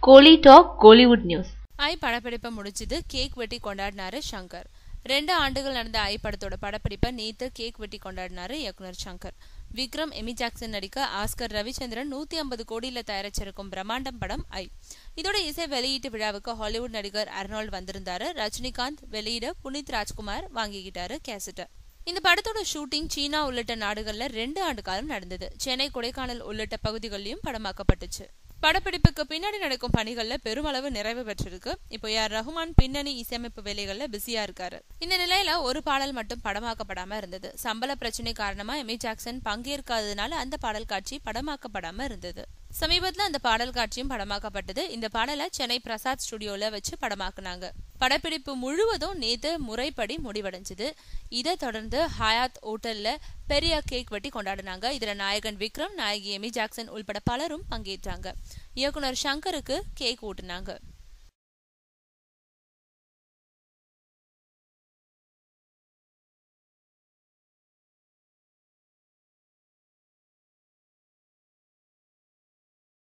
கோலி talk Kollywood news. ஐ படப்பிடிப்பை முடிச்சது, cake வெட்டி கொண்டாடினாரு சங்கர். 2 ஆண்டுகள் நடந்த ஐ படத்தோட படப்பிடிப்பை நேத்து கேக் வெட்டி கொண்டாடினாரு இயக்குனர் சங்கர். விக்ரம், எமி ஜாக்சன் நடிக்க ஆஸ்கர் ரவிச்சந்திரன் 150 கோடியில தயாரிச்சிருக்கும் பிரம்மாண்டம் படம் ஐ. இதோட இசை வெளியீட்டு விழாவுக்கு ஹாலிவுட் நடிகர் அர்னால்ட் வந்திருந்தாரு. ரஜினிகாந்த் வெளியிட புனித் ராஜ்குமார் வாங்கிக்கிட்டாரு கேசட்ட. இந்த படத்தோட ஷூட்டிங் சீனா உள்ளிட்ட நாடுகள்ல 2 ஆண்டு காலம் நடந்தது. சென்னை, கொடைக்கானல் உள்ளிட்ட பகுதிகளிலும் படமாக்கப்பட்டுச்சு. படப்பிடிப்புக்கு பின்னாடி நடக்கும் பணிகள்ல பெருமளவு நிறைவு பெற்றிருக்கு. இப்போ ஏஆர் ரஹ்மான் பின்னணி இசையமைப்பு வேலைகள்ல பிஸியா இருக்காரு. இந்த நிலையில ஒரு பாடல் மட்டும் படமாக்கப்படாம இருந்தது. சம்பள பிரச்சனை காரணமா எமி ஜாக்சன் பங்கேற்காததுனால அந்த பாடல் காட்சி படமாக்கப்படாம இருந்தது. சமீபத்துல அந்த பாடல் காட்சியும் படமாக்கப்பட்டது. இந்த பாடலை சென்னை பிரசாத் ஸ்டுடியோல வச்சு படமாக்குனாங்க. படப்பிடிப்பு முழுவதும் நேத்து முறைப்படி முடிவடைஞ்சது. இதை தொடர்ந்து ஹயாத் ஹோட்டல்ல பெரிய கேக் வெட்டி கொண்டாடினாங்க. இதுல நாயகன் விக்ரம், நாயகி எமி ஜாக்சன் உள்பட பலரும் பங்கேற்றாங்க. இயக்குனர் சங்கருக்கு கேக் ஊட்டினாங்க.